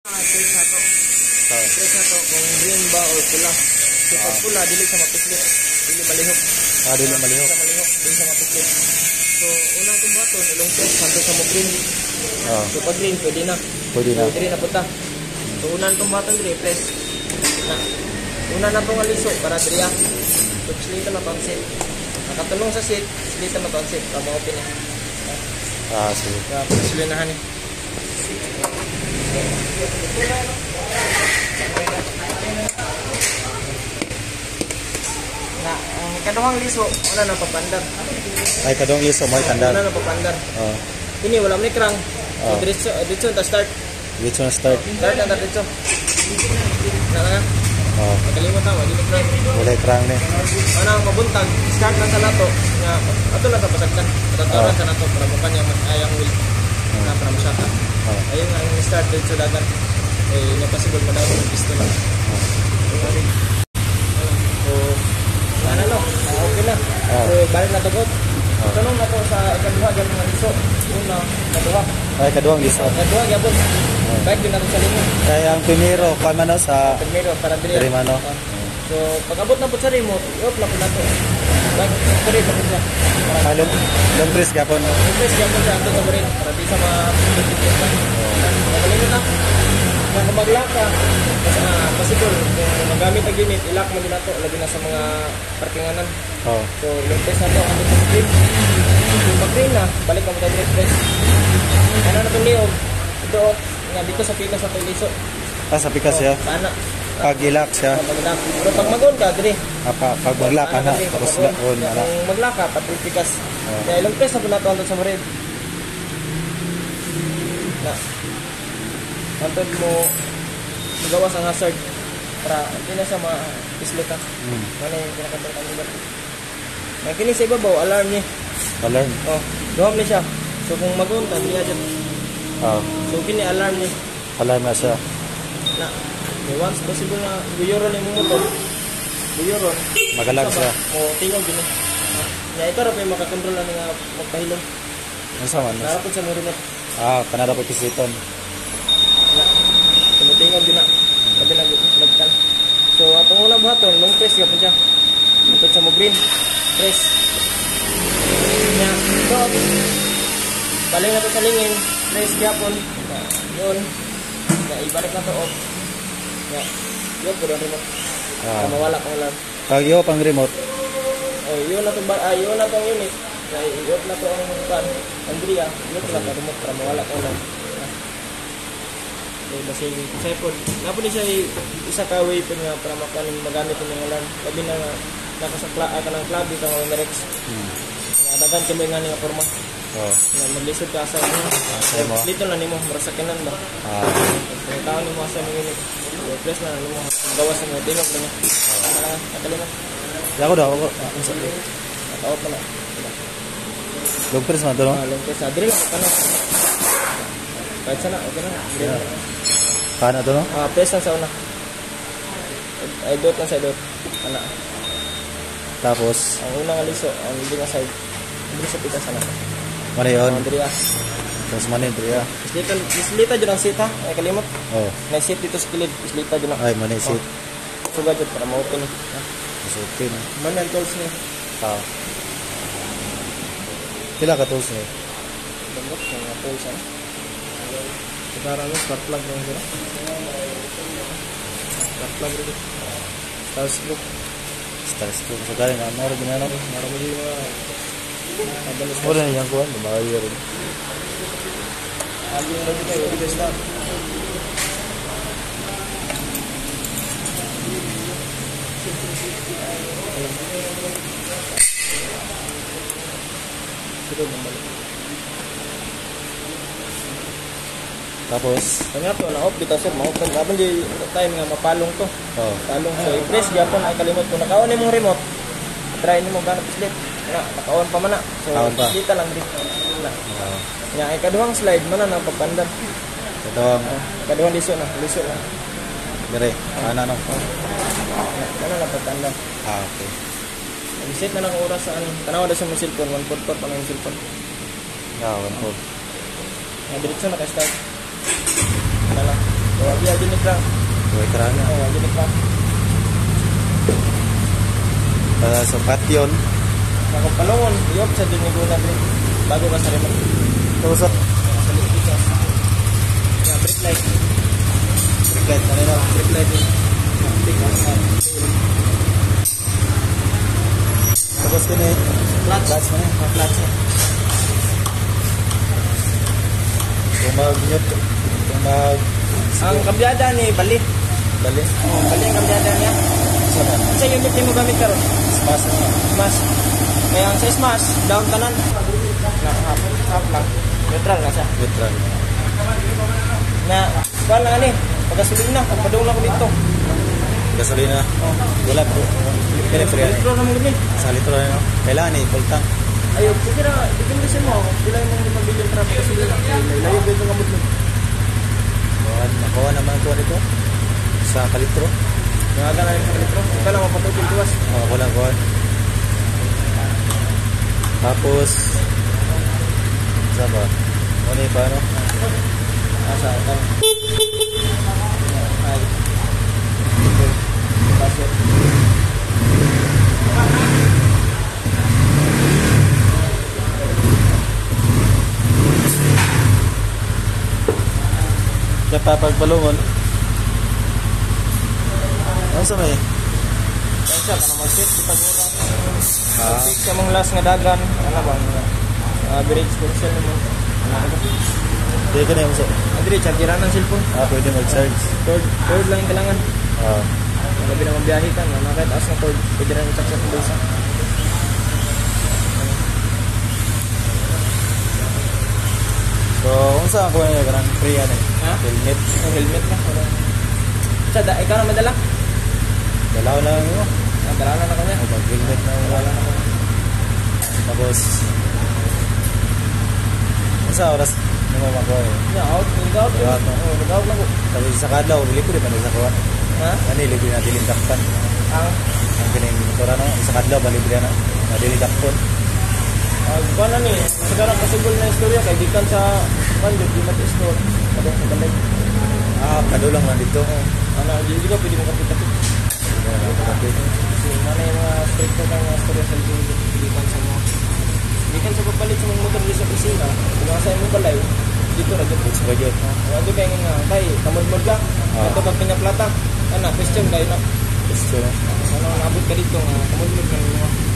Press na to. Press na to kung green ba or pula. So pag pula, dili sa mapislit. Dili malihok. Dili malihok. Dili sa mapislit. So unang itong baton, ilong press, hanggang sa mo green. So pag green, pwede na. Pwede na. Pwede na punta. So unang itong baton, dili, press. Una na itong aliso para diriya. So slita na itong seat. Nakatulong sa seat, slita na itong seat. Para ma-open eh. Sige. Pasilinahan eh. Ang kaduhang liso, wala na papandar. Ay, kaduhang liso, may tandar. Wala na papandar. Ini wala mo ni krang. Dito na start. Dito na start. Start na dito. Wala nga. Makalimot na, wala ni krang. Wala krang ni. Ano ang mabuntag, start na sa nato. Ato lang sa pasagkan. Patatawaran sa nato para mukha niya ayang wheel. Para masyata. Ayun ang start dito sa dagan. Napasigal mo daw ng piston. Okay na. So, balik na tugot. Tanong na to sa ikaduha dyan mga liso. Una, kaduha. Ay, kaduhang liso. Kaduha, yapon. Balik din natin sa lingon. Kaya ang primero, kamano sa... Primero, para diri. Mano. So, pag abot na po sa remote, iop na po na to. Balik, pwede na po siya. Long press gapon. Long press gapon siya. Ito sa burin. Para di sa mga... Magaling na. Kung maglaka, pasigol, kung magamit ang unit, ilak mo din na ito, labi na sa mga parkinganan. So, long press na ito, ang ito sa green. Kung mag-green na, balik ka mo tayo direct press. Ano na itong niyog? Ito, dito sa pikas na ito liso. Sa pikas siya? Sana. Pag ilak siya? Pero pag mag-on ka, diri. Pag maglaka na, tapos on. Kung maglaka, patri pikas. Kaya long press na po na ito, sa marid. Antod mo magawas ang hazard para hindi na siya ma-islita. Ano yung pinakabalikan nila. Kini sa ibabaw, alarm niya. Alarm? Duham niya siya. So kung mag-unta, niya dyan. So kini alarm niya. Alarm na siya. Once possible na buyoron yung motor, buyoron. Magalag siya. Tingog din. Ito rin yung makakontrol na nga magpahilong. Ano sa man? Narapod sa mga remote. Kanada po pisiton. Tumutingog din na. Sabi na lagtan. So, atong unang buhaton, long press ka po siya. Ito sa mo green. Press. So, balik na ito sa lingin. Press yapon. Yun. Ibalik na ito off. Yun po doon remote. Para mawala kong alarm. Pag iyo pang remote? Yun na itong unit. Yun na ito ang pan. Andrea. Yun na ito remote para mawala kong alarm. Kasi po, napuli siya isa ka way po nga para magamit yung alarm. Sabi na nakasakla ka ng club dito ng Merex. Nadagan kami nga nga forma. Maglisod ka asa mo. Dito na nimo, marasakinan ba? Kung tao nimo asa mo yun. Press na nimo, gawas mo, tingog na niya. Nakaliman. Ako daw, ako. Nakaot na. Long press man ito, no? Long press na. Diri lang, kanan. Kahit sana, okay na. Kana ito, no? Press lang sa una. Ay, dot lang sa dot. Kana. Tapos? Ang unang aliso, ang hindi nga side. Hindi sa pitas sana. Mana yun? Andrea. Tapos mana yun, Andrea? Islita dyan ang seat ha. Ay, kalimot. May seat dito sa kilid. Islita dyan ang. Ay, mana yung seat. Suga dyan para ma-open. Mas open. Mana yung tools niya. Kila ka tools niya? Banggot mga tools ha. Sekarang spark plug yang sila. Spark plug rin. Star stroke. Star stroke. So kaya nga, meron din ano? Meron din mga wala na yung kuhan, lumakaya rin. Alin lagi kayo, bigas na. Tapos? Kanya to, na-off dito sir, ma-open. Habang di time nga mapalong to. Palong. So, i-press gyapon ay kalimot. Kung nakaon mong remote, try nimo ganap islit. Nakaon pa man na. So, kita lang dito. Nga, ay kaduhang slide man na pagpandan. Kaduhang liso na. Liso na. Dire, ano? Ano na pagpandan. Okay. Reset na ng oras sa ano. Tanawa na sa mga cellphone. 1.4 pa ng cellphone. 1.4. Diretso na ka-start. Ano lang. O, biya unit lang. Huwag karana. O, unit lang. Sa patyon. Ako palungon, iyop sa dun yung na rin. Bago ka sa remote. Tusok. Sa dito. Yeah, brake light. Briglet. Ano na? Brake light din. Big on. Tapos ko na Clutch. clutch mo na. Clutch na. Kung mag-mute. Kung mag... Ang kabyada ni Bali. Bali. Oh, Bali ang kabyada niya. Sana. Sa unit ni mo gamit karon. Smash na. Smash. Kaya ang sa smash, down kanan. Na half lang. Neutral na siya. Neutral. Na, wala ni. Pagkasulin na, padung lang ko dito. Gasolina. Wala po. Kaya free yan. Litro naman gani. Sa litro na no? Kailangan eh, full tank. Ayaw, sige na, depende sa mo. Sila yung mga pagbilin para pagkasulin na. Layo dito ng kamot mo. Nakuha naman ko nito. Sa kalitro. Nangaga na rin sa litro. Ika lang mapatutin tuwas. Wala kuha. Tapos, saan ba? Ano yung paano? Asa, ito. Ay. Pasok. Kaya papagbalungon. Ano sa may? Kaya siya, kana mag-fit, itagura. Ah. Fix sa mga last nga dagan. Ano bang average console mo? Ano ba? Hindi ka na yung Adri, chargeran ng cellphone. pwede mag-charge. Cord lang yung kailangan. Ah. Labi na magbiyahe ka, nakakait as ng cord. Pwede rin i-check sa bulsa. So, kung saan ko na yung free yan eh? Ha? Helmet. Ang helmet na. Sa ikaw na madala? Dalaw lang yun. Dala na kanya. O mag-helmet na wala na. Tapos, sa oras na mamakuha eh. Nag-out. Nag-out. Nag-out na. Oo, nag-out na ko. Tapos sa kadlaw, bili ko rin pa sa kuha. Ha? Ano yung libre na dilindakpan. Ang Ang kining motora no, sa kadlaw, balibre na. Nadilindakpan. Kuha na ni. Sekarang possible na istorya kay gikan sa Bandit, di mat-store. Kadong sa balay. Kadulang lang dito. Ano, di ka pwede mo kapit-kapit. Kasi mana yung mga stricto ng mga storya sa gikan sa mga. Gikan sa pagpalit sa mga motor di sa pisina. Kung sa imong balay, dito ra gyud. Sa budget. Ano kay nga kay kamod-mod ka. Ito pag pinaplata. Ano, question dai na. Gusto no. Ano nabot ka dito nga kamod-mod ka mga